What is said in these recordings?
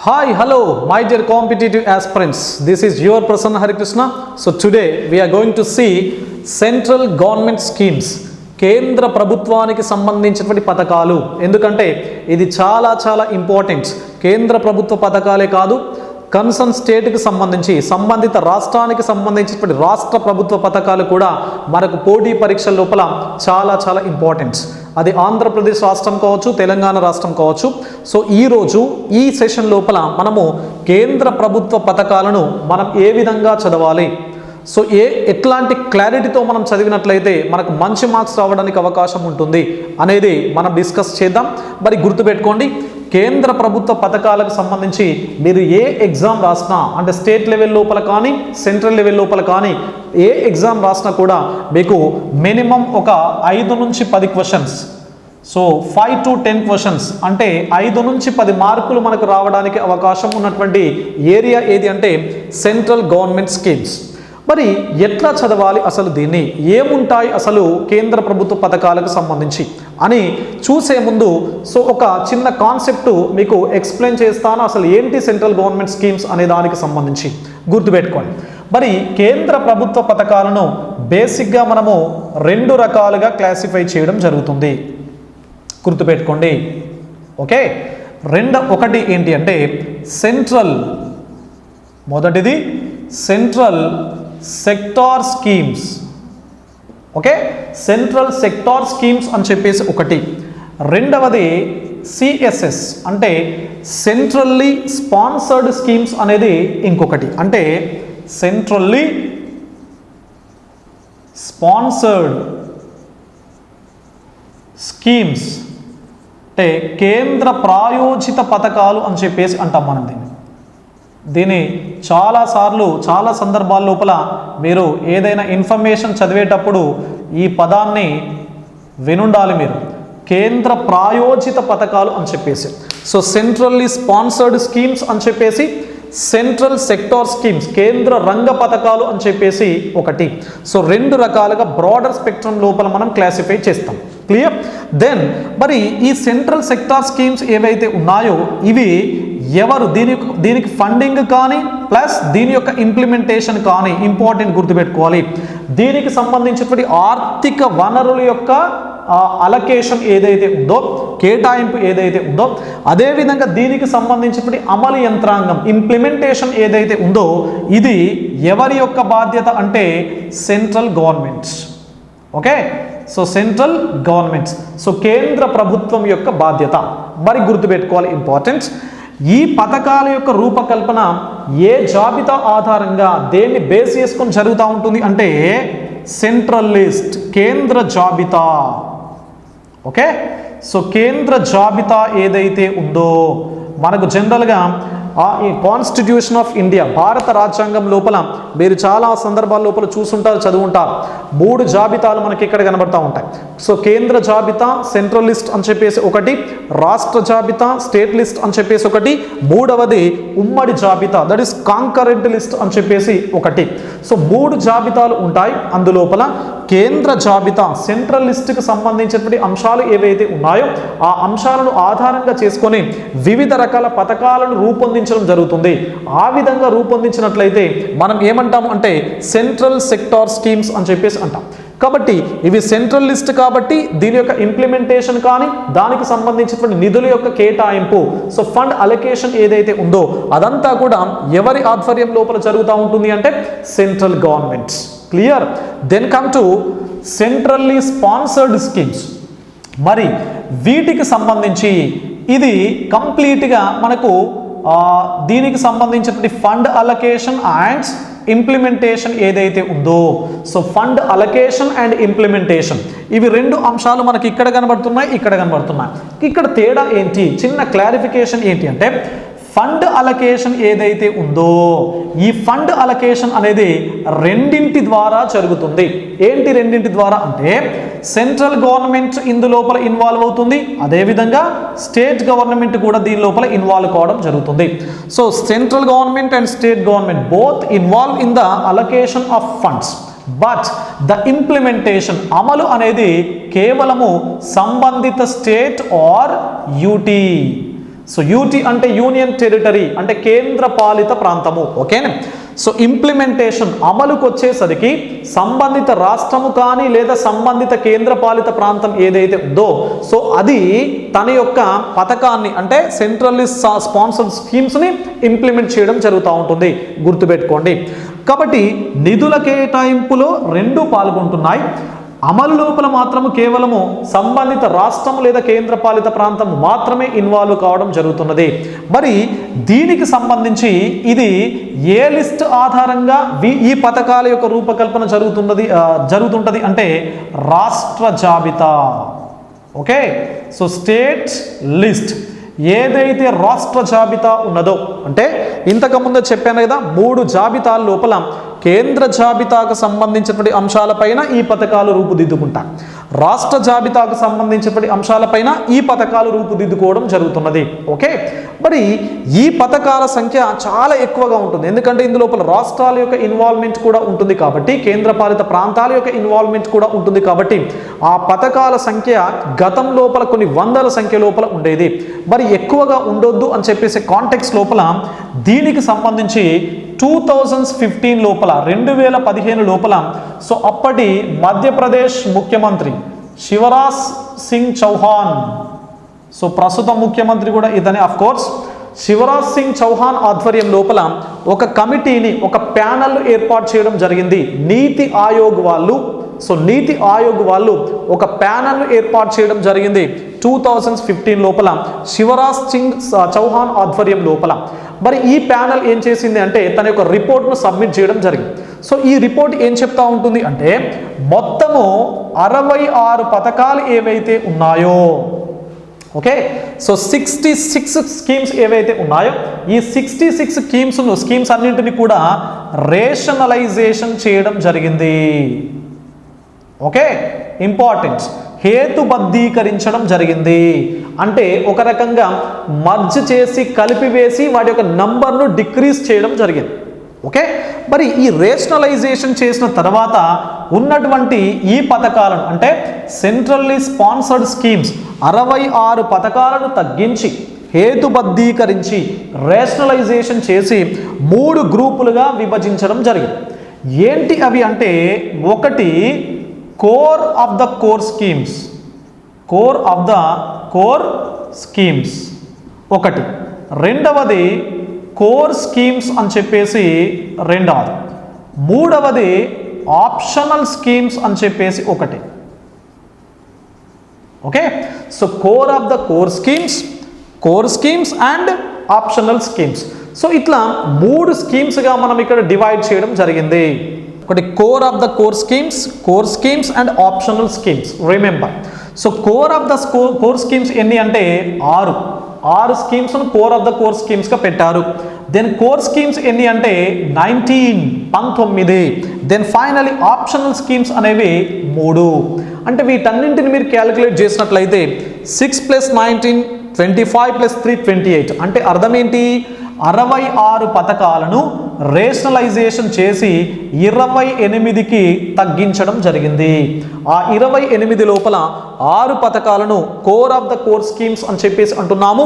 Hi, hello, my dear competitive aspirants. This is your Prasanna Harikrishna. So today we are going to see central government schemes. కేంద్ర ప్రభుత్వానికి సంబంధించినటువంటి పథకాలు. ఎందుకంటే ఇది చాలా ఇంపార్టెంట్. కేంద్ర ప్రభుత్వ పథకాలే కాదు, కన్సర్న్ స్టేట్కి సంబంధించి సంబంధిత రాష్ట్రానికి సంబంధించినటువంటి రాష్ట్ర ప్రభుత్వ పథకాలు కూడా మనకు పోటీ పరీక్షల లోపల చాలా ఇంపార్టెంట్. అది ఆంధ్రప్రదేశ్ రాష్ట్రం కావచ్చు, తెలంగాణ రాష్ట్రం కావచ్చు. సో ఈరోజు ఈ సెషన్ లోపల మనము కేంద్ర ప్రభుత్వ పథకాలను మనం ఏ విధంగా చదవాలి, సో ఎట్లాంటి క్లారిటీతో మనం చదివినట్లయితే మనకు మంచి మార్క్స్ రావడానికి అవకాశం ఉంటుంది అనేది మనం డిస్కస్ చేద్దాం. మరి గుర్తుపెట్టుకోండి, కేంద్ర ప్రభుత్వ పథకాలకు సంబంధించి మీరు ఏ ఎగ్జామ్ రాసినా, అంటే స్టేట్ లెవెల్ లోపల కానీ సెంట్రల్ లెవెల్ లోపల కానీ ఏ ఎగ్జామ్ రాసినా కూడా మీకు మినిమం ఒక 5 నుంచి 10 క్వశ్చన్స్, సో 5 to 10 క్వశ్చన్స్, అంటే 5 నుంచి 10 మార్కులు మనకు రావడానికి అవకాశం ఉన్నటువంటి ఏరియా ఏది అంటే సెంట్రల్ గవర్నమెంట్ స్కీమ్స్. మరి ఎట్లా చదవాలి, అసలు దీన్ని ఏముంటాయి అసలు కేంద్ర ప్రభుత్వ పథకాలకు సంబంధించి అని చూసే ముందు సో ఒక చిన్న కాన్సెప్ట్ మీకు ఎక్స్ప్లెయిన్ చేస్తాను. అసలు ఏంటి సెంట్రల్ గవర్నమెంట్ స్కీమ్స్ అనే దానికి సంబంధించి గుర్తుపెట్టుకోండి. మరి కేంద్ర ప్రభుత్వ పథకాలను బేసిక్గా మనము 2 రకాలుగా క్లాసిఫై చేయడం జరుగుతుంది. గుర్తుపెట్టుకోండి, ఓకే. ఒకటి ఏంటి అంటే సెంట్రల్, మొదటిది central sector schemes, okay, central sector schemes అని చెప్పేసి ఒకటి. రెండవది సిఎస్ఎస్ అంటే సెంట్రల్లీ స్పాన్సర్డ్ స్కీమ్స్ అనేది ఇంకొకటి. అంటే సెంట్రల్లీ స్పాన్సర్డ్ స్కీమ్స్ అంటే కేంద్ర ప్రాయోజిత పథకాలు అని చెప్పేసి అంటాం మనం దీన్ని చాలాసార్లు చాలా సందర్భాల లోపల మీరు ఏదైనా ఇన్ఫర్మేషన్ చదివేటప్పుడు ఈ పదాన్ని వినుండాలి మీరు, కేంద్ర ప్రాయోజిత పథకాలు అని చెప్పేసి. సో సెంట్రల్లీ స్పాన్సర్డ్ స్కీమ్స్ అని చెప్పేసి, సెంట్రల్ సెక్టార్ స్కీమ్స్ కేంద్ర రంగ పథకాలు అని చెప్పేసి ఒకటి. సో 2 రకాలుగా బ్రాడర్ స్పెక్ట్రమ్ లోపల మనం క్లాసిఫై చేస్తాం. క్లియర్? దెన్ మరి ఈ సెంట్రల్ సెక్టార్ స్కీమ్స్ ఏవైతే ఉన్నాయో ఇవి ఎవరు దీనికి ఫండింగ్ కానీ ప్లస్ దీని యొక్క ఇంప్లిమెంటేషన్ కానీ ఇంపార్టెంట్ గుర్తుపెట్టుకోవాలి. దీనికి సంబంధించినటువంటి ఆర్థిక వనరుల యొక్క అలొకేషన్ ఏదైతే ఉందో, కేటాయింపు ఏదైతే ఉందో, అదేవిధంగా దీనికి సంబంధించినటువంటి అమలు యంత్రాంగం ఇంప్లిమెంటేషన్ ఏదైతే ఉందో ఇది ఎవరి యొక్క బాధ్యత అంటే central governments. Okay, so central governments, so కేంద్ర ప్రభుత్వం యొక్క బాధ్యత. మరి గుర్తుపెట్టుకోవాలి, ఇంపార్టెంట్. ఈ పథకాల యొక్క రూపకల్పన ఏ జాబితా ఆధారంగా దేన్ని బేస్ చేసుకొని జరుగుతూ ఉంటుంది అంటే సెంట్రల్ లిస్ట్, కేంద్ర జాబితా. ఓకే, సో కేంద్ర జాబితా ఏదైతే ఉందో మనకు జనరల్గా ఈ కాన్స్టిట్యూషన్ ఆఫ్ ఇండియా, భారత రాజ్యాంగం లోపల మీరు చాలా సందర్భాల లోపల చూసుంటారు, చదువుంటారు. 3 జాబితాలు మనకి ఇక్కడ కనబడతా ఉంటాయి. సో కేంద్ర జాబితా సెంట్రల్ లిస్ట్ అని చెప్పేసి ఒకటి, రాష్ట్ర జాబితా స్టేట్ లిస్ట్ అని చెప్పేసి ఒకటి, మూడవది ఉమ్మడి జాబితా దట్ ఈస్ కాంకరెంట్ లిస్ట్ అని చెప్పేసి ఒకటి. సో 3 జాబితాలు ఉంటాయి. అందులోపల కేంద్ర జాబితా సెంట్రల్ లిస్ట్కి సంబంధించినటువంటి అంశాలు ఏవైతే ఉన్నాయో ఆ అంశాలను ఆధారంగా చేసుకొని వివిధ రకాల పథకాలను రూపొందించడం జరుగుతుంది. ఆ విధంగా రూపొందించినట్లయితే మనం ఏమంటాము అంటే సెంట్రల్ సెక్టార్ స్కీమ్స్ అని చెప్పేసి అంటాం. కాబట్టి ఇవి సెంట్రల్ లిస్ట్ కాబట్టి దీని యొక్క ఇంప్లిమెంటేషన్ కానీ దానికి సంబంధించినటువంటి నిధుల యొక్క కేటాయింపు, సో ఫండ్ అలొకేషన్ ఏదైతే ఉందో అదంతా కూడా ఎవరి ఆధ్వర్యం లోపల జరుగుతూ ఉంటుంది అంటే central governments. Clear? Then come to centrally sponsored schemes. మరి వీటికి సంబంధించి ఇది కంప్లీట్గా మనకు దీనికి సంబంధించినటువంటి ఫండ్ అలొకేషన్ అండ్ ఇంప్లిమెంటేషన్ ఏదైతే ఉందో, so fund allocation and implementation ఇవి 2 అంశాలు మనకి ఇక్కడ కనబడుతున్నాయి, ఇక్కడ కనబడుతున్నాయి. ఇక్కడ తేడా ఏంటి, చిన్న క్లారిఫికేషన్ ఏంటి అంటే ఫండ్ అలొకేషన్ ఏదైతే ఉందో ఈ ఫండ్ అలొకేషన్ అనేది 2 ద్వారా జరుగుతుంది. ఏంటి 2 ద్వారా అంటే సెంట్రల్ గవర్నమెంట్ ఇందులోపల ఇన్వాల్వ్ అవుతుంది, అదేవిధంగా స్టేట్ గవర్నమెంట్ కూడా దీని లోపల ఇన్వాల్వ్ కావడం జరుగుతుంది. So central government and state government both involve in the allocation of funds, but the implementation అమలు అనేది కేవలము సంబంధిత state or UT so UT అంటే యూనియన్ టెరిటరీ, అంటే కేంద్ర పాలిత ప్రాంతము. ఓకేనా? సో ఇంప్లిమెంటేషన్ అమలుకు వచ్చేసరికి సంబంధిత రాష్ట్రము కానీ లేదా సంబంధిత కేంద్ర పాలిత ప్రాంతం ఏదైతే ఉందో సో అది తన యొక్క పథకాన్ని అంటే సెంట్రల్లీ స్పాన్సర్డ్ స్కీమ్స్ని ఇంప్లిమెంట్ చేయడం జరుగుతూ ఉంటుంది, గుర్తుపెట్టుకోండి. కాబట్టి నిధుల కేటాయింపులో రెండు పాల్గొంటున్నాయి. అమలు లోపల మాత్రము కేవలము సంబంధిత రాష్ట్రం లేదా కేంద్ర పాలిత ప్రాంతం మాత్రమే ఇన్వాల్వ్ కావడం జరుగుతున్నది. మరి దీనికి సంబంధించి ఇది ఏ లిస్ట్ ఆధారంగా ఈ పథకాల యొక్క రూపకల్పన జరుగుతుంటది అంటే రాష్ట్ర జాబితా. ఓకే, సో స్టేట్ లిస్ట్ ఏదైతే రాష్ట్ర జాబితా ఉన్నదో, అంటే ఇంతకుముందు చెప్పాను కదా 3 జాబితాల లోపల కేంద్ర జాబితాకు సంబంధించినటువంటి అంశాలపైన ఈ పథకాలు రూపుదిద్దుకుంటాయి, రాష్ట్ర జాబితాకు సంబంధించినటువంటి అంశాలపైన ఈ పథకాలు రూపుదిద్దుకోవడం జరుగుతున్నది. ఓకే, మరి ఈ పథకాల సంఖ్య చాలా ఎక్కువగా ఉంటుంది, ఎందుకంటే ఇందులోపల రాష్ట్రాల యొక్క ఇన్వాల్వ్మెంట్ కూడా ఉంటుంది కాబట్టి, కేంద్రపాలిత ప్రాంతాల యొక్క ఇన్వాల్వ్మెంట్ కూడా ఉంటుంది కాబట్టి ఆ పథకాల సంఖ్య గతం లోపల కొన్ని వందల సంఖ్య లోపల ఉండేది. మరి ఎక్కువగా ఉండొద్దు అని చెప్పేసి కాంటెక్స్ట్ లోపల దీనికి సంబంధించి 2015 లోపల 2015 లోపల సో అప్పటి మధ్యప్రదేశ్ ముఖ్యమంత్రి శివరాజ్ సింగ్ చౌహాన్, సో ప్రస్తుత ముఖ్యమంత్రి కూడా ఇతనే ఆఫ్ కోర్స్, శివరాజ్ సింగ్ చౌహాన్ ఆధ్వర్యం లోపల ఒక కమిటీని, ఒక ప్యానెల్ ఏర్పాటు చేయడం జరిగింది. నీతి ఆయోగ్ వాళ్ళు, సో నీతి ఆయోగ్ వాళ్ళు ఒక ప్యానెల్ ఏర్పాటు చేయడం జరిగింది 2015 లోపల శివరాజ్ సింగ్ చౌహాన్ ఆధ్వర్యం లోపల. మరి ఈ ప్యానెల్ ఏం చేసింది అంటే తన యొక్క రిపోర్ట్ను సబ్మిట్ చేయడం జరిగింది. సో ఈ రిపోర్ట్ ఏం చెప్తా ఉంటుంది అంటే మొత్తము 66 పథకాలు ఏవైతే ఉన్నాయో, ఓకే, సో 66 స్కీమ్స్ ఏవైతే ఉన్నాయో ఈ 66 స్కీమ్స్ అన్నింటినీ కూడా రేషనలైజేషన్ చేయడం జరిగింది. ఓకే, ఇంపార్టెంట్, హేతుబద్ధీకరించడం జరిగింది. అంటే ఒక రకంగా మర్జ్ చేసి కలిపివేసి వాటి యొక్క నంబర్ను డిక్రీజ్ చేయడం జరిగింది. ఓకే, మరి ఈ రేషనలైజేషన్ చేసిన తర్వాత ఉన్నటువంటి ఈ పథకాలను అంటే సెంట్రల్లీ స్పాన్సర్డ్ స్కీమ్స్ 66 పథకాలను తగ్గించి హేతుబద్ధీకరించి రేషనలైజేషన్ చేసి 3 గ్రూపులుగా విభజించడం జరిగింది. ఏంటి అవి అంటే, ఒకటి core of the core schemes, core of the core schemes ఒకటి, రెండవది కోర్ స్కీమ్స్ అని చెప్పేసి రెండవది, మూడవది ఆప్షనల్ స్కీమ్స్ అని చెప్పేసి ఒకటి. Okay, so core of the core schemes and optional schemes. So ఇట్లా 3 స్కీమ్స్గా మనం ఇక్కడ డివైడ్ చేయడం జరిగింది. ఒకటి core of the core schemes and optional schemes. Remember, so core of the core schemes ఎన్ని అంటే 6 స్కీమ్స్ను కోర్ ఆఫ్ ద కోర్ స్కీమ్స్గా పెట్టారు. దెన్ కోర్ స్కీమ్స్ ఎన్ని అంటే 19. దెన్ ఫైనలీ ఆప్షనల్ స్కీమ్స్ అనేవి 3. అంటే వీటన్నింటిని మీరు క్యాలిక్యులేట్ చేసినట్లయితే 6 + 19 25 + 3 28. అంటే అర్థం ఏంటి, 66 పథకాలను రేషనలైజేషన్ చేసి 28కి తగ్గించడం జరిగింది. ఆ 28 లోపల 6 పథకాలను core of the core schemes అని చెప్పేసి అంటున్నాము,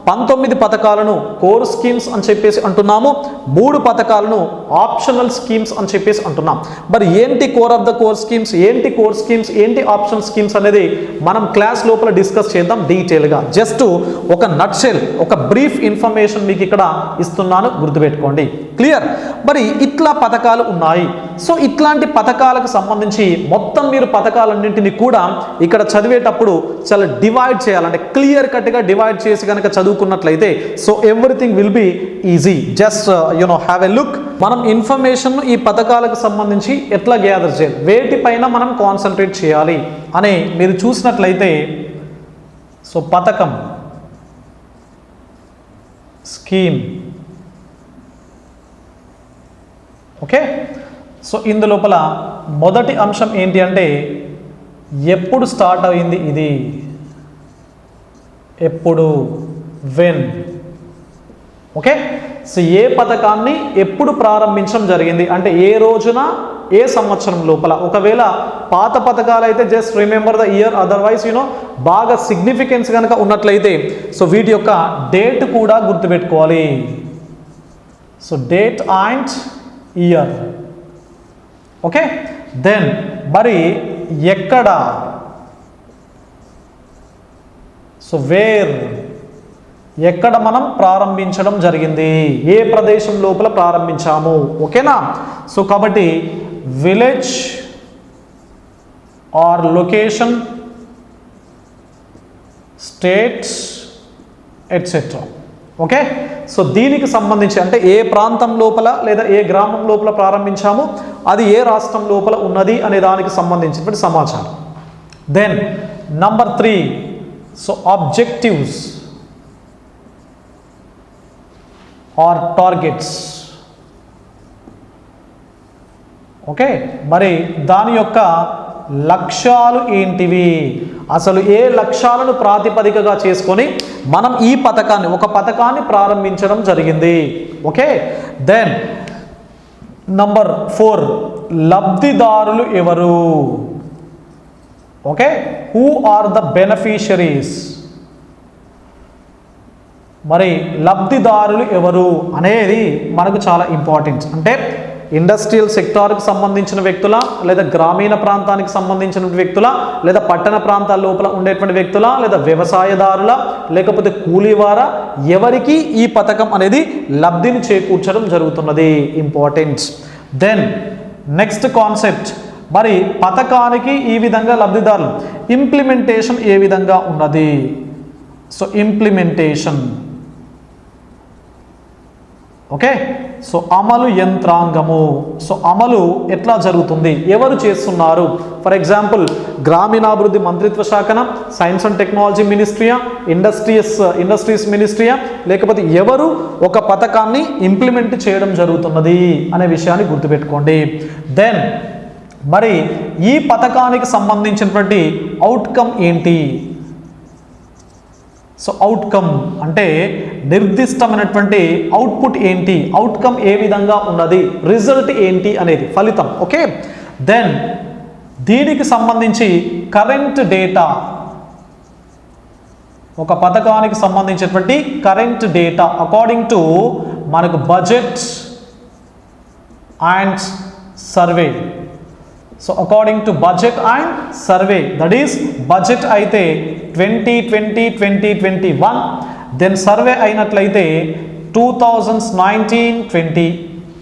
19 పథకాలను కోర్ స్కీమ్స్ అని చెప్పేసి అంటున్నాము, 3 పథకాలను ఆప్షనల్ స్కీమ్స్ అని చెప్పేసి అంటున్నాం. మరి ఏంటి core of the core schemes, ఏంటి కోర్ స్కీమ్స్, ఏంటి ఆప్షనల్ స్కీమ్స్ అనేది మనం క్లాస్ లోపల డిస్కస్ చేద్దాం డీటెయిల్గా. జస్ట్ ఒక నట్షెల్, ఒక బ్రీఫ్ ఇన్ఫర్మేషన్ మీకు ఇక్కడ ఇస్తున్నాను, గుర్తుపెట్టుకోండి. క్లియర్? మరి ఇట్లా పథకాలు ఉన్నాయి. సో ఇట్లాంటి పథకాలకు సంబంధించి మొత్తం మీరు పథకాలన్నింటినీ కూడా ఇక్కడ చదివేటప్పుడు చాలా డివైడ్ చేయాలంటే క్లియర్ కట్గా డివైడ్ చేసి కనుక చదువుకున్నట్లయితే so everything will be easy. Just have a look. మనం ఇన్ఫర్మేషన్ ఈ పథకాలకు సంబంధించి ఎట్లా గ్యాదర్ చేయాలి, వేటిపైన మనం కాన్సన్ట్రేట్ చేయాలి అని మీరు చూసినట్లయితే సో పథకం, స్కీమ్, ఓకే. సో ఇందులోపల మొదటి అంశం ఏంటి అంటే ఎప్పుడు స్టార్ట్ అయింది ఇది, ఎప్పుడు, వెన్. ఓకే, సో ఏ పథకాన్ని ఎప్పుడు ప్రారంభించడం జరిగింది అంటే ఏ రోజున ఏ సంవత్సరం లోపల. ఒకవేళ పాత పథకాలు అయితే just remember the year, otherwise బాగా సిగ్నిఫికెన్స్ కనుక ఉన్నట్లయితే సో వీటి యొక్క డేట్ కూడా గుర్తుపెట్టుకోవాలి. So date and year. Okay, then మరి ఎక్కడ, సో వేర్, ఎక్కడ మనం ప్రారంభించడం జరిగింది, ఏ ప్రదేశం లోపల ప్రారంభించాము. ఓకేనా. సో కాబట్టి village or location, states etcetera. Okay, so దీనికి సంబంధించి అంటే ఏ ప్రాంతం లోపల లేదా ఏ గ్రామం లోపల ప్రారంభించాము, అది ఏ రాష్ట్రం లోపల ఉన్నది అనే దానికి సంబంధించినటువంటి సమాచారం. Then number 3, so objectives are targets. Okay, మరి దాని యొక్క లక్ష్యాలు ఏంటివి, అసలు ఏ లక్ష్యాలను ప్రాతిపదికగా చేసుకొని మనం ఈ పథకాన్ని, ఒక పథకాన్ని ప్రారంభించడం జరిగింది. ఓకే, దెన్ నంబర్ 4, లబ్ధిదారులు ఎవరు. Okay, who are the beneficiaries. మరి లబ్ధిదారులు ఎవరు అనేది మనకు చాలా ఇంపార్టెంట్. అంటే ఇండస్ట్రియల్ సెక్టార్కి సంబంధించిన వ్యక్తుల, లేదా గ్రామీణ ప్రాంతానికి సంబంధించిన వ్యక్తుల, లేదా పట్టణ ప్రాంతాల లోపల ఉండేటువంటి వ్యక్తుల, లేదా వ్యవసాయదారుల, లేకపోతే కూలీవారా, ఎవరికి ఈ పథకం అనేది లబ్ధిని చేకూర్చడం జరుగుతున్నది. ఇంపార్టెంట్. దెన్ నెక్స్ట్ కాన్సెప్ట్, మరి పథకానికి ఈ విధంగా లబ్ధిదారులు, ఇంప్లిమెంటేషన్ ఏ విధంగా ఉన్నది. So implementation. ఓకే, సో అమలు యంత్రాంగము. సో అమలు ఎట్లా జరుగుతుంది, ఎవరు చేస్తున్నారు. ఫర్ ఎగ్జాంపుల్ గ్రామీణాభివృద్ధి మంత్రిత్వ శాఖన, సైన్స్ అండ్ టెక్నాలజీ మినిస్ట్రీయా, ఇండస్ట్రీస్ మినిస్ట్రీయా, లేకపోతే ఎవరు ఒక పథకాన్ని ఇంప్లిమెంట్ చేయడం జరుగుతున్నది అనే విషయాన్ని గుర్తుపెట్టుకోండి. దెన్ మరి ఈ పథకానికి సంబంధించినటువంటి అవుట్కమ్ ఏంటి. సో అవుట్కమ్ అంటే నిర్దిష్టమైనటువంటి అవుట్పుట్ ఏంటి, అవుట్కమ్ ఏ విధంగా ఉన్నది, రిజల్ట్ ఏంటి అనేది, ఫలితం. ఓకే, దెన్ దీనికి సంబంధించి కరెంట్ డేటా, ఒక పథకానికి సంబంధించినటువంటి కరెంట్ డేటా అకార్డింగ్ టు మనకు budget and survey. So according to budget and survey, that is budget అయితే 2020-2021, దెన్ సర్వే అయినట్లయితే 2019-20.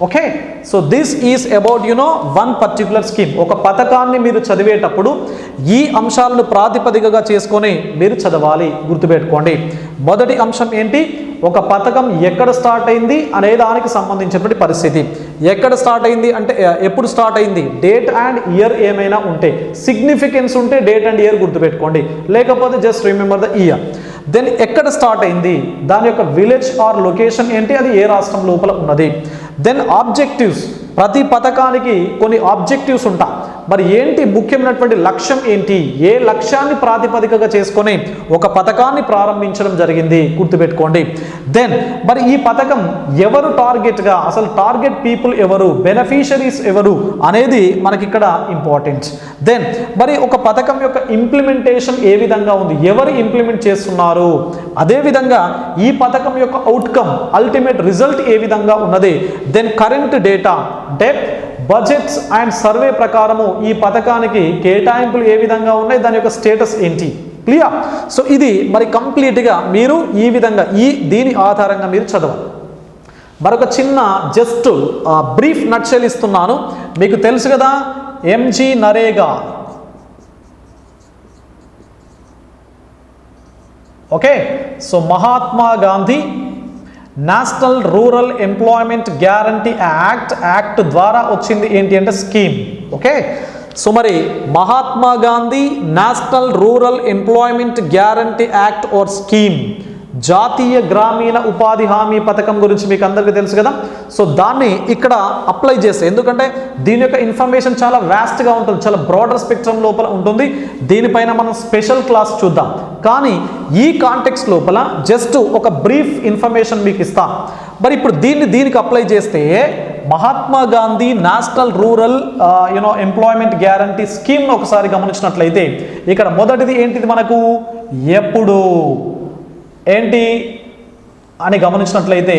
Okay, so this is about one particular scheme. ఒక పథకాన్ని మీరు చదివేటప్పుడు ఈ అంశాలను ప్రాతిపదికగా చేసుకొని మీరు చదవాలి, గుర్తుపెట్టుకోండి. మొదటి అంశం ఏంటి, ఒక పథకం ఎక్కడ స్టార్ట్ అయింది అనే దానికి సంబంధించినటువంటి పరిస్థితి. ఎక్కడ స్టార్ట్ అయింది అంటే ఎప్పుడు స్టార్ట్ అయింది, డేట్ అండ్ ఇయర్ ఏమైనా ఉంటే, సిగ్నిఫికెన్స్ ఉంటే డేట్ అండ్ ఇయర్ గుర్తుపెట్టుకోండి, లేకపోతే just remember the year. Then ఎక్కడ స్టార్ట్ అయింది, దాని యొక్క విలేజ్ ఆర్ లొకేషన్ ఏంటి, అది ఏ రాష్ట్రం లోపల ఉన్నది. దెన్ ఆబ్జెక్టివ్స్, ప్రతి పథకానికి కొన్ని ఆబ్జెక్టివ్స్ ఉంటాయి. మరి ఏంటి ముఖ్యమైనటువంటి లక్ష్యం ఏంటి, ఏ లక్ష్యాన్ని ప్రాతిపదికగా చేసుకొని ఒక పథకాన్ని ప్రారంభించడం జరిగింది, గుర్తుపెట్టుకోండి. దెన్ మరి ఈ పథకం ఎవరు టార్గెట్గా, అసలు టార్గెట్ పీపుల్ ఎవరు, బెనిఫిషరీస్ ఎవరు అనేది మనకి ఇక్కడ ఇంపార్టెంట్. దెన్ మరి ఒక పథకం యొక్క ఇంప్లిమెంటేషన్ ఏ విధంగా ఉంది, ఎవరు ఇంప్లిమెంట్ చేస్తున్నారు, అదేవిధంగా ఈ పథకం యొక్క అవుట్కమ్, అల్టిమేట్ రిజల్ట్ ఏ విధంగా ఉన్నది. దెన్ కరెంట్ డేటా అంటే బడ్జెట్స్ అండ్ సర్వే ప్రకారము ఈ పథకానికి కేటాయింపులు ఏ విధంగా ఉన్నాయి, దాని యొక్క స్టేటస్ ఏంటి. క్లియర్. సో ఇది మరి కంప్లీట్గా మీరు ఈ విధంగా దీని ఆధారంగా మీరు చదవాలి. మరొక చిన్న జస్ట్ బ్రీఫ్ నట్షెల్ ఇస్తున్నాను. మీకు తెలుసు కదా MG NREGA. Okay, so Mahatma Gandhi national rural employment guarantee Act ద్వారా వచ్చింది ఏంటి అంటే స్కీమ్. ఓకే, సో మరి Mahatma Gandhi national rural employment guarantee act or scheme, జాతీయ గ్రామీణ ఉపాధి హామీ పథకం గురించి మీకు అందరికీ తెలుసు కదా. సో దాన్ని ఇక్కడ అప్లై చేస్తే, ఎందుకంటే దీని యొక్క ఇన్ఫర్మేషన్ చాలా వ్యాస్ట్గా ఉంటుంది, చాలా బ్రాడర్ స్పెక్ట్రమ్ లోపల ఉంటుంది. దీనిపైన మనం స్పెషల్ క్లాస్ చూద్దాం. కానీ ఈ కాంటెక్స్ట్ లోపల జస్ట్ ఒక బ్రీఫ్ ఇన్ఫర్మేషన్ మీకు ఇస్తాం. మరి ఇప్పుడు దీనికి అప్లై చేస్తే Mahatma Gandhi national rural employment guarantee స్కీమ్ను ఒకసారి గమనించినట్లయితే ఇక్కడ మొదటిది ఏంటిది మనకు ఎప్పుడు ఏంటి అని గమనించినట్లయితే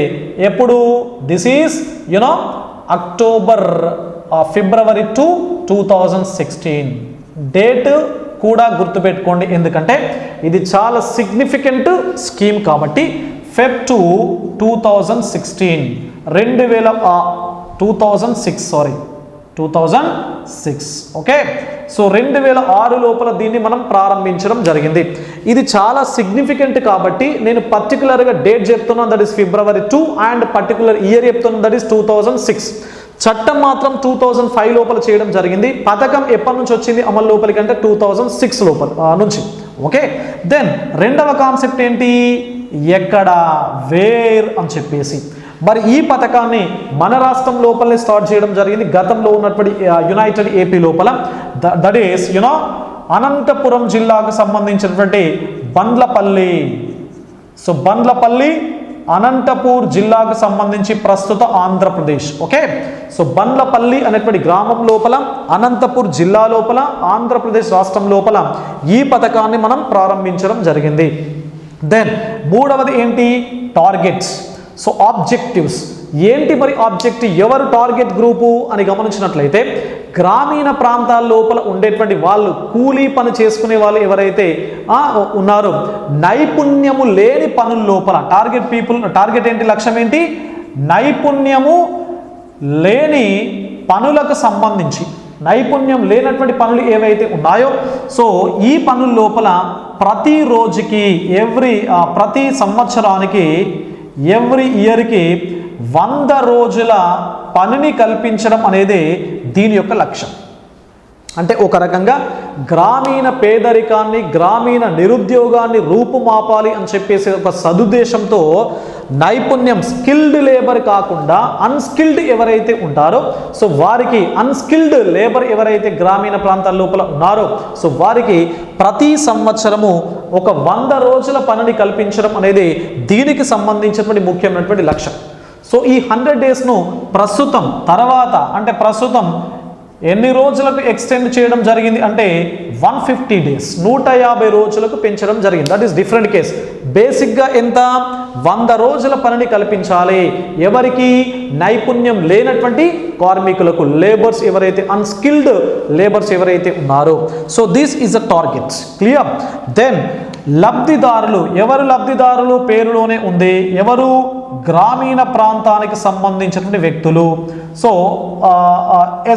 ఎప్పుడు దిస్ ఈస్ ఫిబ్రవరి 2, 2016 డేట్ కూడా గుర్తుపెట్టుకోండి, ఎందుకంటే ఇది చాలా సిగ్నిఫికెంట్ స్కీమ్ కాబట్టి ఫెబ్ 2, 2016 2006 ఓకే. సో 2006 లోపల దీన్ని మనం ప్రారంభించడం జరిగింది. ఇది చాలా సిగ్నిఫికెంట్ కాబట్టి నేను పర్టికులర్గా డేట్ చెప్తున్నాను, that is February 2, and particular year చెప్తున్నాను, దట్ ఈస్ 2006. చట్టం మాత్రం 2005 లోపల చేయడం జరిగింది. పథకం ఎప్పటి నుంచి వచ్చింది అమలు లోపలికి అంటే 2006 లోపల నుంచి. ఓకే. దెన్ రెండవ కాన్సెప్ట్ ఏంటి, ఎక్కడ, వేర్ అని చెప్పేసి. మరి ఈ పథకాన్ని మన రాష్ట్రం లోపలనే స్టార్ట్ చేయడం జరిగింది, గతంలో ఉన్నటువంటి యునైటెడ్ ఏపీ లోపల. దట్ ఈస్ అనంతపురం జిల్లాకు సంబంధించినటువంటి బండ్లపల్లి. సో బండ్లపల్లి అనంతపూర్ జిల్లాకు సంబంధించి ప్రస్తుత ఆంధ్రప్రదేశ్. ఓకే. సో బండ్లపల్లి అనేటువంటి గ్రామం లోపల అనంతపూర్ జిల్లా లోపల ఆంధ్రప్రదేశ్ రాష్ట్రం లోపల ఈ పథకాన్ని మనం ప్రారంభించడం జరిగింది. దెన్ మూడవది ఏంటి, టార్గెట్స్. సో ఆబ్జెక్టివ్స్ ఏంటి, మరి ఆబ్జెక్టివ్ ఎవరు టార్గెట్ గ్రూపు అని గమనించినట్లయితే గ్రామీణ ప్రాంతాల లోపల ఉండేటువంటి వాళ్ళు, కూలీ పని చేసుకునే వాళ్ళు ఎవరైతే ఉన్నారో నైపుణ్యము లేని పనుల లోపల టార్గెట్ పీపుల్. టార్గెట్ ఏంటి, లక్ష్యం ఏంటి, నైపుణ్యము లేని పనులకు సంబంధించి, నైపుణ్యం లేనటువంటి పనులు ఏవైతే ఉన్నాయో సో ఈ పనుల లోపల ప్రతి రోజుకి ప్రతి సంవత్సరానికి ఎవ్రీ ఇయర్కి 100 రోజుల పనిని కల్పించడం అనేది దీని యొక్క లక్ష్యం. అంటే ఒక రకంగా గ్రామీణ పేదరికాన్ని, గ్రామీణ నిరుద్యోగాన్ని రూపుమాపాలి అని చెప్పేసి ఒక సదుద్దేశంతో నైపుణ్యం, స్కిల్డ్ లేబర్ కాకుండా అన్స్కిల్డ్ ఎవరైతే ఉంటారో సో వారికి, అన్స్కిల్డ్ లేబర్ ఎవరైతే గ్రామీణ ప్రాంతాల లోపల ఉన్నారో సో వారికి ప్రతి సంవత్సరము ఒక 100 రోజుల పనిని కల్పించడం అనేది దీనికి సంబంధించినటువంటి ముఖ్యమైనటువంటి లక్ష్యం. సో ఈ 100 డేస్ను ప్రస్తుతం ఎన్ని రోజులకు ఎక్స్టెండ్ చేయడం జరిగింది అంటే 150 డేస్, 150 రోజులకు పెంచడం జరిగింది. That is different case. బేసిక్గా ఎంత, 100 రోజుల పనిని కల్పించాలి. ఎవరికి, నైపుణ్యం లేనటువంటి కార్మికులకు, లేబర్స్ ఎవరైతే, అన్స్కిల్డ్ లేబర్స్ ఎవరైతే ఉన్నారో. So this is a target. Clear. Then లబ్ధిదారులు. ఎవరు లబ్ధిదారులు, పేరులోనే ఉంది. ఎవరు, గ్రామీణ ప్రాంతానికి సంబంధించినటువంటి వ్యక్తులు. సో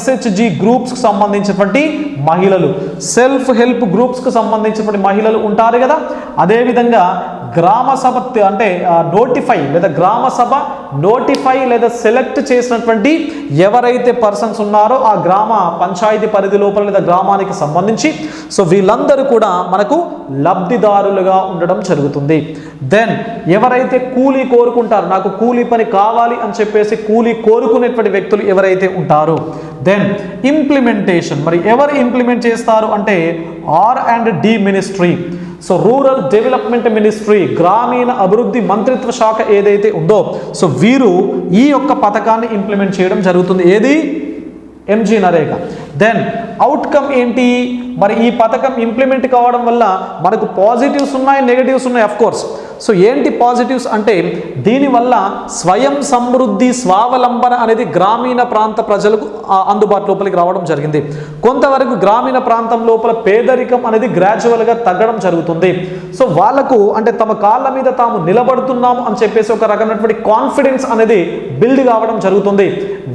SHG గ్రూప్స్కి సంబంధించినటువంటి మహిళలు, సెల్ఫ్ హెల్ప్ గ్రూప్స్కి సంబంధించినటువంటి మహిళలు ఉంటారు కదా. అదేవిధంగా గ్రామ సభ అంటే గ్రామ సభ నోటిఫై లేదా సెలెక్ట్ చేసినటువంటి ఎవరైతే పర్సన్స్ ఉన్నారో ఆ గ్రామ పంచాయతీ పరిధి లోపల లేదా గ్రామానికి సంబంధించి సో వీళ్ళందరూ కూడా మనకు లబ్ధిదారులుగా ఉండడం జరుగుతుంది. దెన్ ఎవరైతే కూలీ కోరుకుంటారో, నాకు కూలీ పని కావాలి అని చెప్పేసి కూలీ కోరుకునేటువంటి వ్యక్తులు ఎవరైతే ఉంటారో. Then implementation. మరి ఎవరు ఇంప్లిమెంట్ చేస్తారు అంటే R&D ministry. So rural development ministry, గ్రామీణ అభివృద్ధి మంత్రిత్వ శాఖ ఏదైతే ఉందో సో వీరు ఈ యొక్క పథకాన్ని ఇంప్లిమెంట్ చేయడం జరుగుతుంది. ఏది, MG నరేగా. దెన్ అవుట్కమ్ ఏంటి, మరి ఈ పథకం ఇంప్లిమెంట్ కావడం వల్ల మనకు పాజిటివ్స్ ఉన్నాయి, నెగటివ్స్ ఉన్నాయి అఫ్ కోర్స్. సో ఏంటి పాజిటివ్స్ అంటే దీనివల్ల స్వయం సమృద్ధి, స్వావలంబన అనేది గ్రామీణ ప్రాంత ప్రజలకు అందుబాటు లోపలికి రావడం జరిగింది. కొంతవరకు గ్రామీణ ప్రాంతం లోపల పేదరికం అనేది గ్రాడ్యువల్గా తగ్గడం జరుగుతుంది. సో వాళ్ళకు అంటే తమ కాళ్ళ మీద తాము నిలబడుతున్నాము అని చెప్పేసి ఒక రకమైనటువంటి కాన్ఫిడెన్స్ అనేది బిల్డ్ కావడం జరుగుతుంది.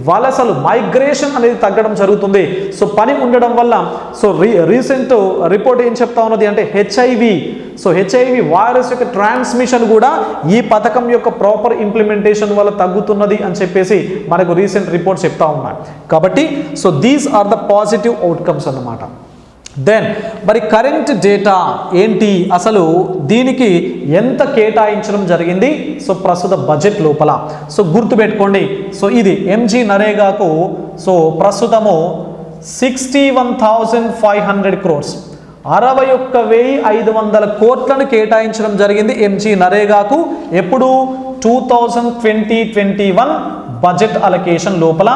వలసలు, మైగ్రేషన్ అనేది తగ్గడం జరుగుతుంది. సో పని ఉండడం వల్ల సో రీసెంట్ రిపోర్ట్ ఏం చెప్తా ఉన్నది అంటే హెచ్ఐవి వైరస్ యొక్క ట్రాన్స్మిషన్ కూడా ఈ పథకం యొక్క ప్రాపర్ ఇంప్లిమెంటేషన్ వల్ల తగ్గుతున్నది అని చెప్పేసి మనకు రీసెంట్ రిపోర్ట్స్ చెప్తా ఉన్నాయి. కాబట్టి so these are the positive outcomes అన్నమాట. దెన్ మరి కరెంట్ డేటా ఏంటి, అసలు దీనికి ఎంత కేటాయించడం జరిగింది సో ప్రస్తుత బడ్జెట్ లోపల. సో గుర్తుపెట్టుకోండి, సో ఇది MG నరేగాకు సో ప్రస్తుతము 61,500 crores, 61,500 కోట్లను కేటాయించడం జరిగింది MG నరేగాకు. ఎప్పుడు, 2020-21 బడ్జెట్ అలొకేషన్ లోపల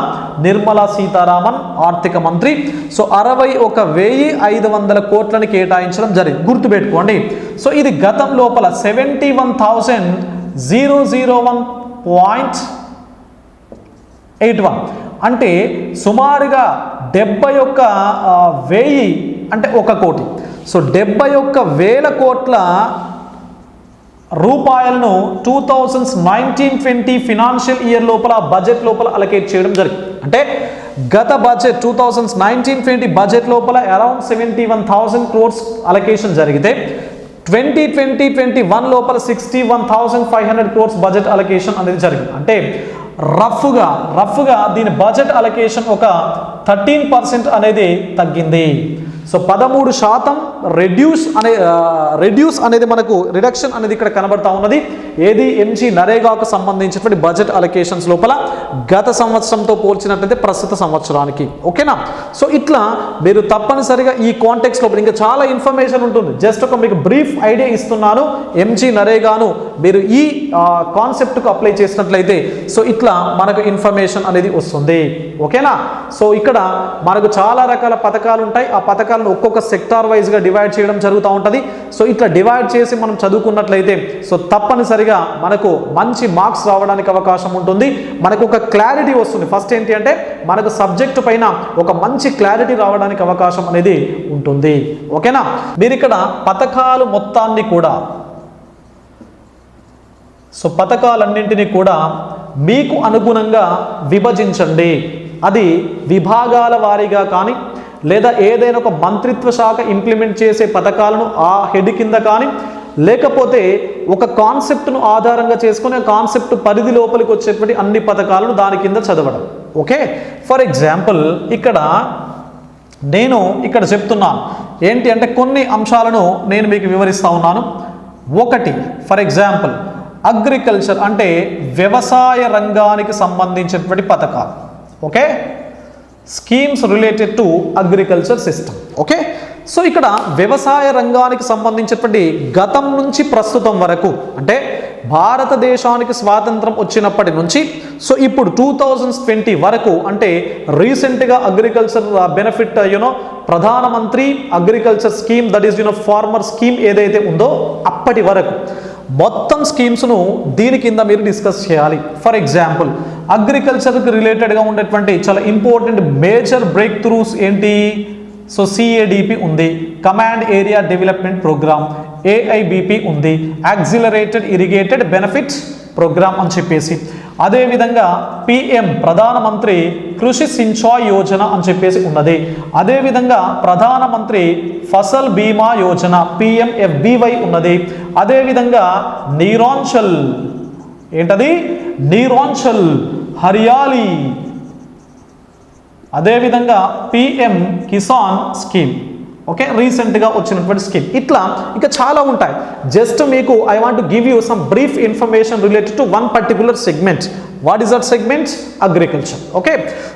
నిర్మలా సీతారామన్ ఆర్థిక మంత్రి సో 61,500 కోట్లను కేటాయించడం జరిగింది. గుర్తుపెట్టుకోండి. సో ఇది గతం లోపల 71,001.81 అంటే సుమారుగా 71,000 అంటే 1 కోటి. సో 71,000 కోట్ల రూపాయలను 2019-20 ఫినాన్షియల్ ఇయర్ లోపల బడ్జెట్ లోపల అలొకేట్ చేయడం జరిగింది. అంటే గత బడ్జెట్ 2019-20 బడ్జెట్ లోపల అరౌండ్ 71,000 crores అలొకేషన్ జరిగితే 2020-21 లోపల 61,500 crores బడ్జెట్ అలొకేషన్ అనేది జరిగింది. అంటే రఫ్గా దీని బడ్జెట్ అలొకేషన్ ఒక 13% అనేది తగ్గింది. సో 13% రెడ్యూస్ అనేది మనకు రిడక్షన్ అనేది ఇక్కడ కనబడతా ఉన్నది. ఏది ఎంజీ నరేగాకు సంబంధించినటువంటి బడ్జెట్ అలొకేషన్స్ లోపల గత సంవత్సరంతో పోల్చినట్లయితే ప్రస్తుత సంవత్సరానికి. ఓకేనా? సో ఇట్లా మీరు తప్పనిసరిగా ఈ కాంటెక్స్ట్ లోపల ఇంకా చాలా ఇన్ఫర్మేషన్ ఉంటుంది. జస్ట్ ఒక మీకు బ్రీఫ్ ఐడియా ఇస్తున్నాను. ఎంజీ నరేగాను మీరు ఈ కాన్సెప్ట్కు అప్లై చేసినట్లయితే సో ఇట్లా మనకు ఇన్ఫర్మేషన్ అనేది వస్తుంది. ఓకేనా? సో ఇక్కడ మనకు చాలా రకాల పథకాలు ఉంటాయి. ఆ పథకాలను ఒక్కొక్క సెక్టార్ వైజ్గా డివైడ్ చేయడం జరుగుతూ ఉంటుంది. సో ఇట్లా డివైడ్ చేసి మనం చదువుకున్నట్లయితే సో తప్పనిసరిగా మనకు మంచి మార్క్స్ రావడానికి అవకాశం ఉంటుంది. మనకు ఒక క్లారిటీ వస్తుంది. ఫస్ట్ ఏంటి అంటే మనకు సబ్జెక్టు పైన ఒక మంచి క్లారిటీ రావడానికి అవకాశం అనేది ఉంటుంది. ఓకేనా? మీరు ఇక్కడ పథకాలు మొత్తాన్ని కూడా సో పథకాలన్నింటినీ కూడా మీకు అనుగుణంగా విభజించండి. అది విభాగాల వారీగా కానీ లేదా ఏదైనా ఒక మంత్రిత్వ శాఖ ఇంప్లిమెంట్ చేసే పథకాలను ఆ హెడ్ కింద కానీ లేకపోతే ఒక కాన్సెప్ట్ను ఆధారంగా చేసుకుని ఆ కాన్సెప్ట్ పరిధి లోపలికి వచ్చేటువంటి అన్ని పథకాలను దాని కింద చదవడం. ఓకే? ఫర్ ఎగ్జాంపుల్ నేను ఇక్కడ చెప్తున్నాను ఏంటి అంటే కొన్ని అంశాలను నేను మీకు వివరిస్తూ ఉన్నాను. ఒకటి ఫర్ ఎగ్జాంపుల్ అగ్రికల్చర్ అంటే వ్యవసాయ రంగానికి సంబంధించినటువంటి పథకాలు. Okay? Schemes related to agriculture system. Okay? So ఇక్కడ వ్యవసాయ రంగానికి సంబంధించినటువంటి గతం నుంచి ప్రస్తుతం వరకు అంటే భారతదేశానికి స్వాతంత్రం వచ్చినప్పటి నుంచి సో ఇప్పుడు 2020 వరకు అంటే రీసెంట్గా అగ్రికల్చర్ బెనిఫిట్ ప్రధానమంత్రి agriculture scheme that is farmer scheme ఏదైతే ఉందో అప్పటి వరకు మొత్తం స్కీమ్స్ను దీని కింద మీరు డిస్కస్ చేయాలి. ఫర్ ఎగ్జాంపుల్ అగ్రికల్చర్కి రిలేటెడ్గా ఉండేటువంటి చాలా ఇంపార్టెంట్ మేజర్ బ్రేక్ త్రూస్ ఏంటి? సో CADP ఉంది, command area development programme, AIBP ఉంది, యాక్సిలరేటెడ్ ఇరిగేటెడ్ బెనిఫిట్స్ ప్రోగ్రామ్ అని చెప్పేసి. అదేవిధంగా PM ప్రధానమంత్రి కృషి సించాయ్ యోజన అని చెప్పేసి ఉన్నది. అదేవిధంగా ప్రధానమంత్రి ఫసల్ బీమా యోజన PMFBY ఉన్నది. అదేవిధంగా నీరాంచల్ ఏంటది? నీరాంచల్ హరియాలి. అదేవిధంగా PM కిసాన్ స్కీమ్. ఓకే? రీసెంట్గా వచ్చినటువంటి స్కీమ్. ఇట్లా ఇంకా చాలా ఉంటాయి. జస్ట్ మీకు I want to give you some brief information related to one particular segment. What is that segment? Agriculture. Okay?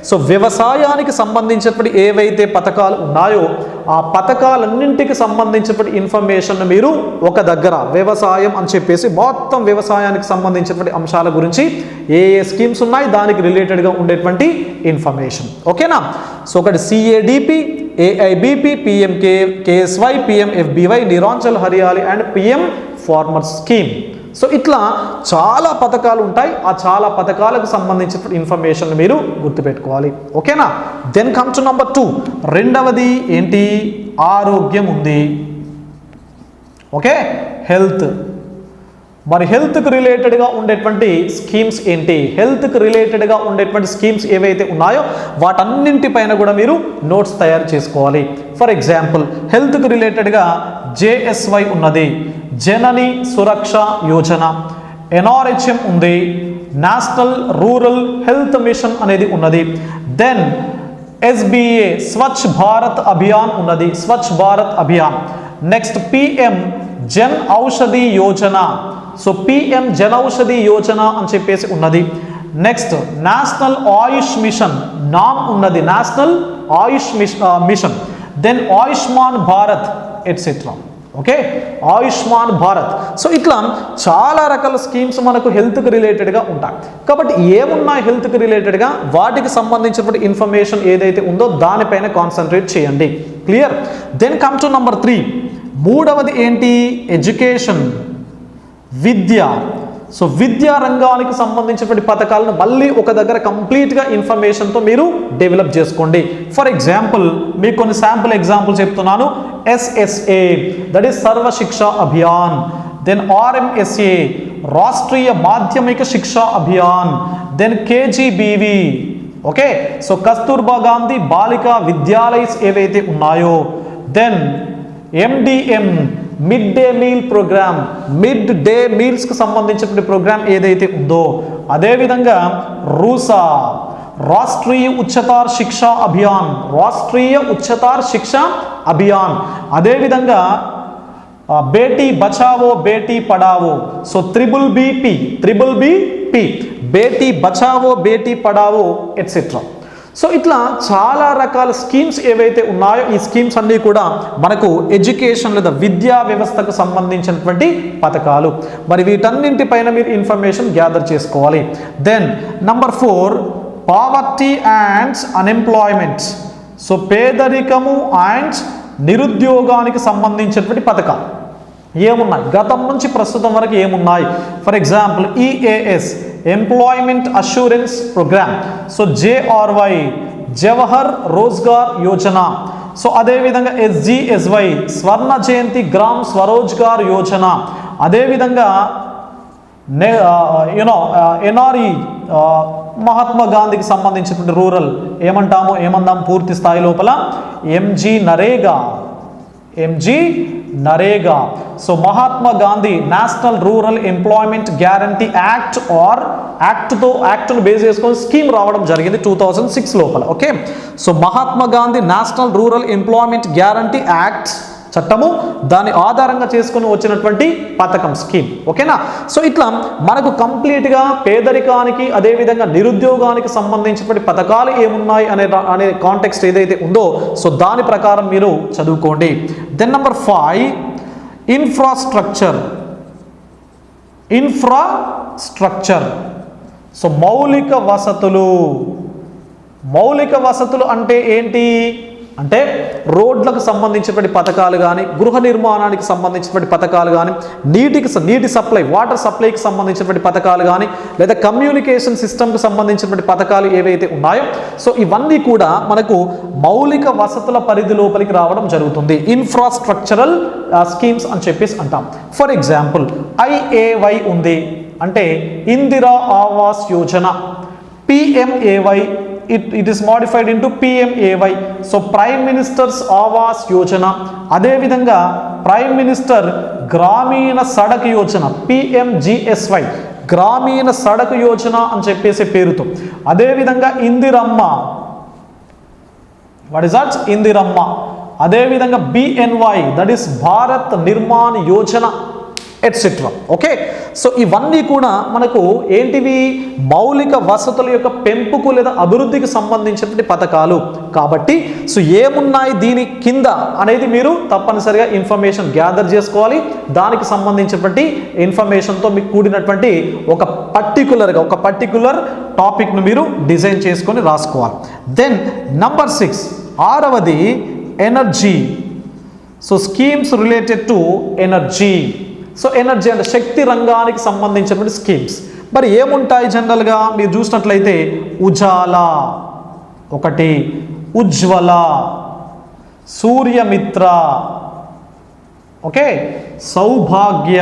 So వ్యవసాయానికి సంబంధించినటువంటి ఏవైతే పథకాలు ఉన్నాయో ఆ పథకాలన్నింటికి సంబంధించినటువంటి ఇన్ఫర్మేషన్ మీరు ఒక దగ్గర వ్యవసాయం అని చెప్పేసి మొత్తం వ్యవసాయానికి సంబంధించినటువంటి అంశాల గురించి ఏ స్కీమ్స్ ఉన్నాయి దానికి రిలేటెడ్గా ఉండేటువంటి ఇన్ఫర్మేషన్. ఓకేనా? సో ఒకటి CADP, AIBP, PMKSY, PMFBY, Neeranchal Hariyali and PM farmer scheme. So ఇట్లా చాలా పథకాలు ఉంటాయి. ఆ చాలా పథకాలకు సంబంధించిన ఇన్ఫర్మేషన్ మీరు గుర్తుపెట్టుకోవాలి. ఓకేనా? Then come to number 2. రెండవది ఏంటి? ఆరోగ్యం ఉంది. ఓకే? హెల్త్. మరి హెల్త్కి రిలేటెడ్గా ఉండేటువంటి స్కీమ్స్ ఏంటి? హెల్త్కి రిలేటెడ్గా ఉండేటువంటి స్కీమ్స్ ఏవైతే ఉన్నాయో వాటన్నింటిపైన కూడా మీరు నోట్స్ తయారు చేసుకోవాలి. ఫర్ ఎగ్జాంపుల్ హెల్త్కి రిలేటెడ్గా JSY ఉన్నది, జనని సురక్ష యోజన, NRHM ఉంది, నేషనల్ రూరల్ హెల్త్ మిషన్ అనేది ఉన్నది. దెన్ SBA స్వచ్ఛ భారత్ అభియాన్ ఉన్నది, Swachh Bharat Abhiyan. Next PM Jan Aushadhi Yojana. So PM Jan Aushadhi Yojana అని చెప్పేసి ఉన్నది. Next national Ayush mission NAM ఉన్నది, national Ayush mission. Then Ayushman Bharat etcetera. Okay, Ayushman Bharat. So ఇట్లా చాలా రకాల స్కీమ్స్ మనకు హెల్త్కి రిలేటెడ్గా ఉంటాయి. కాబట్టి ఏమున్నాయి హెల్త్కి రిలేటెడ్గా, వాటికి సంబంధించినటువంటి ఇన్ఫర్మేషన్ ఏదైతే ఉందో దానిపైన కాన్సన్ట్రేట్ చేయండి. Clear? Then come to number 3. మూడవది ఏంటి? ఎడ్యుకేషన్, విద్య. సో విద్యా రంగానికి సంబంధించినటువంటి పథకాలను మళ్ళీ ఒక దగ్గర కంప్లీట్గా ఇన్ఫర్మేషన్తో మీరు డెవలప్ చేసుకోండి. ఫర్ ఎగ్జాంపుల్ మీకు కొన్ని శాంపుల్ ఎగ్జాంపుల్ చెప్తున్నాను. SSA, that is Sarva Shiksha Abhiyan. Then RMSA, Rashtriya Madhyamik Shiksha Abhiyan. Then KGBV, okay, so Kasturba Gandhi Balika Vidyalayas ఏవైతే ఉన్నాయో. Then MDM, mid day meal programme, mid day మీల్స్కి సంబంధించిన ప్రోగ్రామ్ ఏదైతే ఉందో. అదేవిధంగా రూసా, రాష్ట్రీయ ఉच्चतर శిక్షా అభియాన్, రాష్ట్రీయ ఉच्चतर శిక్షా అభియాన్. అదేవిధంగా Beti Bachao Beti Padhao, so BBBP, Beti Bachao Beti Padhao etcetera. So ఇట్లా చాలా రకాల స్కీమ్స్ ఏవైతే ఉన్నాయో ఈ స్కీమ్స్ అన్నీ కూడా మనకు ఎడ్యుకేషన్ లేదా విద్యా వ్యవస్థకు సంబంధించినటువంటి పథకాలు. మరి వీటన్నింటిపైన మీరు ఇన్ఫర్మేషన్ గ్యాదర్ చేసుకోవాలి. Then number 4, poverty and unemployment. So పేదరికము అండ్ నిరుద్యోగానికి సంబంధించినటువంటి పథకాలు ఏమున్నాయి, గతం నుంచి ప్రస్తుతం వరకు ఏమున్నాయి. For example EAS, employment assurance programme. So JRY, Jawahar Rozgar Yojana. So అదేవిధంగా SGSY, స్వర్ణ జయంతి గ్రామ్ స్వరోజ్గార్ యోజన. అదేవిధంగా NRE, మహాత్మా గాంధీకి సంబంధించినటువంటి రూరల్ ఏమందాం పూర్తి స్థాయి లోపల MG NREGA. So Mahatma Gandhi national rural employment guarantee act or యాక్ట్ను బేస్ చేసుకొని స్కీమ్ రావడం జరిగింది 2006 లోపల. Okay, so Mahatma Gandhi national rural employment guarantee act చట్టము, దాని ఆధారంగా చేసుకుని వచ్చినటువంటి పథకం స్కీమ్. ఓకేనా? సో ఇట్లా మనకు కంప్లీట్గా పేదరికానికి అదేవిధంగా నిరుద్యోగానికి సంబంధించినటువంటి పథకాలు ఏమున్నాయి అనే కాంటెక్స్ట్ ఏదైతే ఉందో సో దాని ప్రకారం మీరు చదువుకోండి. Then number 5, infrastructure. సో మౌలిక వసతులు అంటే ఏంటి అంటే రోడ్లకు సంబంధించినటువంటి పథకాలు కానీ, గృహ నిర్మాణానికి సంబంధించినటువంటి పథకాలు కానీ, నీటి సప్లై, వాటర్ సప్లైకి సంబంధించినటువంటి పథకాలు కానీ, లేదా కమ్యూనికేషన్ సిస్టమ్కి సంబంధించినటువంటి పథకాలు ఏవైతే ఉన్నాయో సో ఇవన్నీ కూడా మనకు మౌలిక వసతుల పరిధి లోపలికి రావడం జరుగుతుంది. ఇన్ఫ్రాస్ట్రక్చరల్ స్కీమ్స్ అని చెప్పేసి అంటాం. ఫర్ ఎగ్జాంపుల్ IAY ఉంది అంటే Indira Awas Yojana. PMAY, it is modified into PMAY, so prime ministers Awas Yojana. అదేవిధంగా ప్రైమ్ మినిస్టర్ గ్రామీణ సడక్ యోజన PMGSY, గ్రామీణ సడక్ యోజన అని చెప్పేసి పేరుతో. అదేవిధంగా Indiramma, what is that? Indiramma. అదేవిధంగా BNY, that is Bharat Nirman Yojana etcetera. Okay, so ఇవన్నీ కూడా మనకు ఏంటివి? మౌలిక వసతుల యొక్క పెంపుకు లేదా అభివృద్ధికి సంబంధించినటువంటి పథకాలు. కాబట్టి సో ఏమున్నాయి దీని కింద అనేది మీరు తప్పనిసరిగా ఇన్ఫర్మేషన్ గ్యాదర్ చేసుకోవాలి. దానికి సంబంధించినటువంటి ఇన్ఫర్మేషన్తో మీకు కూడినటువంటి ఒక పర్టికులర్ టాపిక్ను మీరు డిజైన్ చేసుకొని రాసుకోవాలి. దెన్ నంబర్ 6, 6వది energy. So schemes related to energy. So energy అంటే శక్తి రంగానికి సంబంధించినటువంటి స్కీమ్స్. మరి ఏముంటాయి జనరల్గా మీరు చూసినట్లయితే ఉజాలా ఒకటి, ఉజ్వల, సూర్యమిత్ర, ఓకే, సౌభాగ్య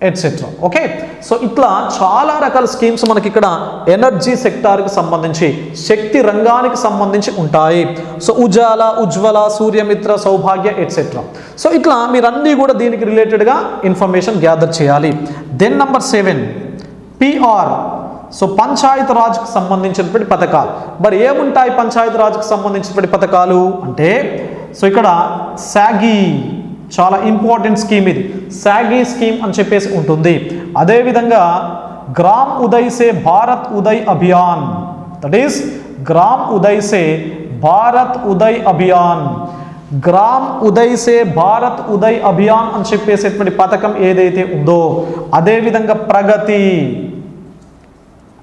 ఎట్సెట్రా. ఓకే, సో ఇట్లా చాలా రకాల స్కీమ్స్ మనకి ఇక్కడ ఎనర్జీ సెక్టార్కి సంబంధించి శక్తి రంగానికి సంబంధించి ఉంటాయి. So Ujala, Ujjwala, Suryamitra, Saubhagya etcetera. So ఇట్లా మీరన్నీ కూడా దీనికి రిలేటెడ్గా ఇన్ఫర్మేషన్ గ్యాదర్ చేయాలి. Then number 7, PR. So Panchayat రాజ్కి సంబంధించినటువంటి పథకాలు. మరి ఏముంటాయి పంచాయత్ రాజ్కి సంబంధించినటువంటి పథకాలు అంటే సో ఇక్కడ సాగి, చాలా ఇంపార్టెంట్ స్కీమ్ ఇది. సాగి స్కీమ్ అని చెప్పేసి ఉంటుంది. అదేవిధంగా గ్రామ్ ఉదయ్ సే భారత్ ఉదయ్ అభియాన్, దట్ ఈస్ గ్రామ్ ఉదయ్ సే భారత్ ఉదయ్ అభియాన్. గ్రామ్ ఉదయ్ సే భారత్ ఉదయ్ అభియాన్ అని చెప్పేసేటువంటి పథకం ఏదైతే ఉందో, అదేవిధంగా Pragati,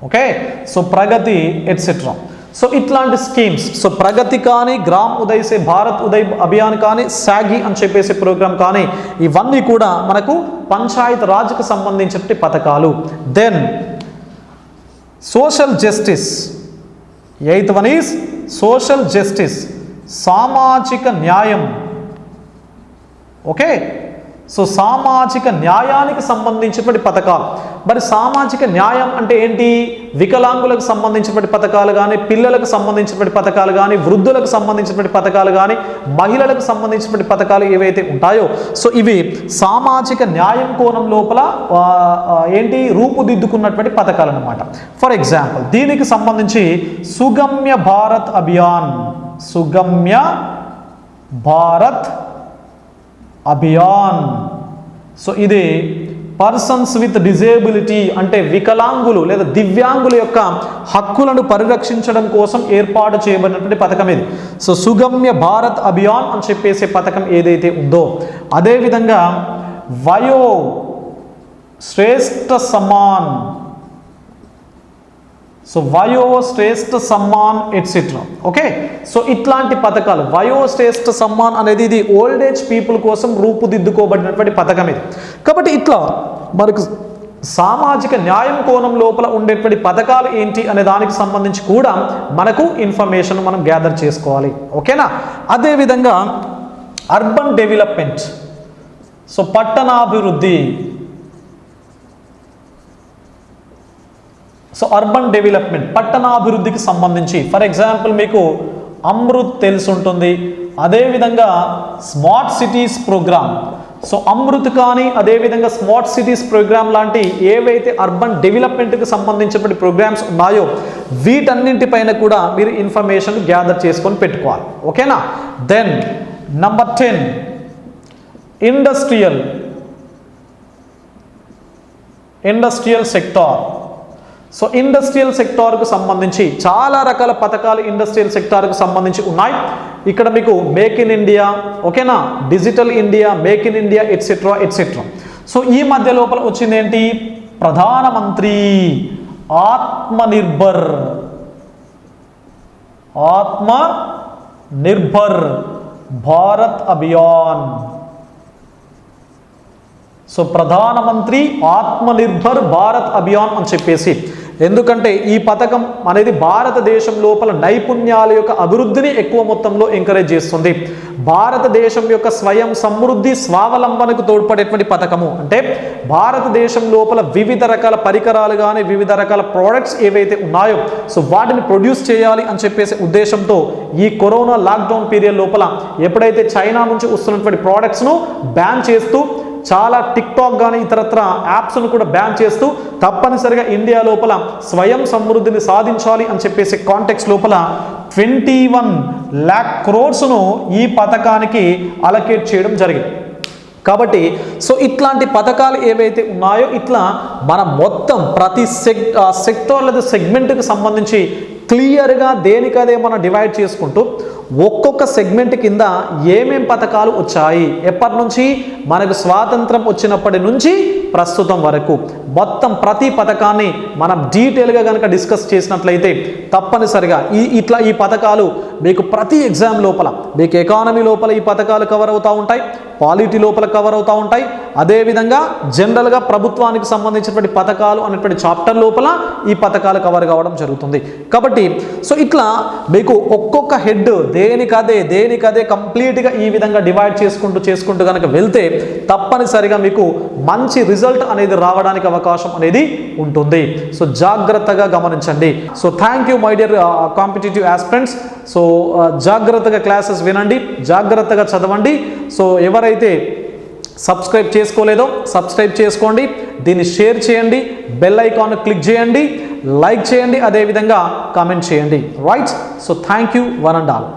okay, so Pragati etcetera. So ఇట్లాంటి స్కీమ్స్, సో ప్రగతి కానీ, గ్రామ్ ఉదయ్ సే భారత్ ఉదయ్ అభియాన్ కానీ, సాగి అని చెప్పేసి ప్రోగ్రామ్ కానీ, ఇవన్నీ కూడా మనకు పంచాయత్ రాజ్కి సంబంధించిన పథకాలు. Then social justice, eighth one is social justice, సామాజిక న్యాయం. ఓకే, సో సామాజిక న్యాయానికి సంబంధించినటువంటి పథకాలు. మరి సామాజిక న్యాయం అంటే ఏంటి? వికలాంగులకు సంబంధించినటువంటి పథకాలు కానీ, పిల్లలకు సంబంధించినటువంటి పథకాలు కానీ, వృద్ధులకు సంబంధించినటువంటి పథకాలు కానీ, మహిళలకు సంబంధించినటువంటి పథకాలు ఏవైతే ఉంటాయో, సో ఇవి సామాజిక న్యాయం కోణం లోపల ఏంటి రూపుదిద్దుకున్నటువంటి పథకాలు అన్నమాట. ఫర్ ఎగ్జాంపుల్ దీనికి సంబంధించి సుగమ్య భారత్ అభియాన్, సుగమ్య భారత్ అభియాన్. సో ఇది పర్సన్స్ విత్ డిజేబిలిటీ అంటే వికలాంగులు లేదా దివ్యాంగుల యొక్క హక్కులను పరిరక్షించడం కోసం ఏర్పాటు చేయబడినటువంటి పథకం ఇది. సో సుగమ్య భారత్ అభియాన్ అని చెప్పేసే పథకం ఏదైతే ఉందో, అదేవిధంగా వయో శ్రేష్ఠ సమ్మాన్, సో వయో శ్రేష్ఠ సమ్మాన్ ఎట్సెట్రా. ఓకే, సో ఇట్లాంటి పథకాలు, వయో శ్రేష్ఠ సమ్మాన్ అనేది ఇది ఓల్డ్ ఏజ్ పీపుల్ కోసం రూపుదిద్దుకోబడినటువంటి పథకం ఇది. కాబట్టి ఇట్లా మనకు సామాజిక న్యాయం కోణం లోపల ఉండేటువంటి పథకాలు ఏంటి అనే దానికి సంబంధించి కూడా మనకు ఇన్ఫర్మేషన్ మనం గ్యాదర్ చేసుకోవాలి. ఓకేనా? అదేవిధంగా అర్బన్ డెవలప్మెంట్, సో పట్టణాభివృద్ధి, సో అర్బన్ డెవలప్మెంట్ పట్టణాభివృద్ధికి సంబంధించి ఫర్ ఎగ్జాంపుల్ మీకు అమృత్ తెలిసి ఉంటుంది, అదేవిధంగా smart cities programme. So Amrut కానీ అదేవిధంగా స్మార్ట్ సిటీస్ ప్రోగ్రామ్ లాంటి ఏవైతే అర్బన్ డెవలప్మెంట్కి సంబంధించిన ప్రోగ్రామ్స్ ఉన్నాయో వీటన్నింటిపైన కూడా మీరు ఇన్ఫర్మేషన్ గ్యాదర్ చేసుకొని పెట్టుకోవాలి. ఓకేనా? Then number 10 industrial sector. So industrial సెక్టార్కు సంబంధించి చాలా రకాల పథకాలు ఇండస్ట్రియల్ సెక్టార్కు సంబంధించి ఉన్నాయి. ఇక్కడ మీకు మేక్ ఇన్ ఇండియా, ఓకేనా, digital India, make in India etcetera etcetera. So ఈ మధ్య లోపల వచ్చింది ఏంటి? ప్రధానమంత్రి ఆత్మనిర్భర్ భారత్ అభియాన్. సో ప్రధానమంత్రి ఆత్మనిర్భర్ భారత్ అభియాన్ అని చెప్పేసి, ఎందుకంటే ఈ పథకం అనేది భారతదేశం లోపల నైపుణ్యాల యొక్క అభివృద్ధిని ఎక్కువ మొత్తంలో ఎంకరేజ్ చేస్తుంది. భారతదేశం యొక్క స్వయం సమృద్ధి స్వావలంబనకు తోడ్పడేటువంటి పథకము. అంటే భారతదేశం లోపల వివిధ రకాల పరికరాలు కానీ వివిధ రకాల ప్రోడక్ట్స్ ఏవైతే ఉన్నాయో సో వాటిని ప్రొడ్యూస్ చేయాలి అని చెప్పేసి ఉద్దేశంతో ఈ కరోనా లాక్డౌన్ పీరియడ్ లోపల ఎప్పుడైతే చైనా నుంచి వస్తున్నటువంటి ప్రోడక్ట్స్ను బ్యాన్ చేస్తూ చాలా టిక్టాక్ కానీ ఇతరత్ర యాప్స్ను కూడా బ్యాన్ చేస్తూ తప్పనిసరిగా ఇండియా లోపల స్వయం సమృద్ధిని సాధించాలి అని చెప్పేసి కాంటెక్స్ట్ లోపల 21 lakh crores ఈ పథకానికి అలకేట్ చేయడం జరిగింది. కాబట్టి సో ఇట్లాంటి పథకాలు ఏవైతే ఉన్నాయో ఇట్లా మనం మొత్తం ప్రతి సెక్టార్ లేదా సెగ్మెంట్కి సంబంధించి క్లియర్గా దేనికదే మనం డివైడ్ చేసుకుంటూ ఒక్కొక్క సెగ్మెంట్ కింద ఏమేం పథకాలు వచ్చాయి, ఎప్పటి నుంచి మనకు స్వాతంత్రం వచ్చినప్పటి నుంచి ప్రస్తుతం వరకు మొత్తం ప్రతి పథకాన్ని మనం డీటెయిల్గా కనుక డిస్కస్ చేసినట్లయితే తప్పనిసరిగా ఈ పథకాలు మీకు ప్రతి ఎగ్జామ్ లోపల మీకు ఎకానమీ లోపల ఈ పథకాలు కవర్ అవుతూ ఉంటాయి, పాలిటీ లోపల కవర్ అవుతూ ఉంటాయి, అదేవిధంగా జనరల్గా ప్రభుత్వానికి సంబంధించినటువంటి పథకాలు అనేటువంటి చాప్టర్ లోపల ఈ పథకాలు కవర్ కావడం జరుగుతుంది. కాబట్టి సో ఇట్లా మీకు ఒక్కొక్క హెడ్ దేనికదే కంప్లీట్గా ఈ విధంగా డివైడ్ చేసుకుంటూ కనుక వెళ్తే తప్పనిసరిగా మీకు మంచి రిజల్ట్ అనేది రావడానికి అవకాశం అనేది ఉంటుంది. సో జాగ్రత్తగా గమనించండి. So thank you my dear competitive aspirants. So జాగ్రత్తగా క్లాసెస్ వినండి, జాగ్రత్తగా చదవండి. సో ఎవరైతే సబ్స్క్రైబ్ చేసుకోలేదో సబ్స్క్రైబ్ చేసుకోండి, దీన్ని షేర్ చేయండి, బెల్ ఐకాన్ క్లిక్ చేయండి, లైక్ చేయండి, అదేవిధంగా కామెంట్ చేయండి. Right? So thank you one and all.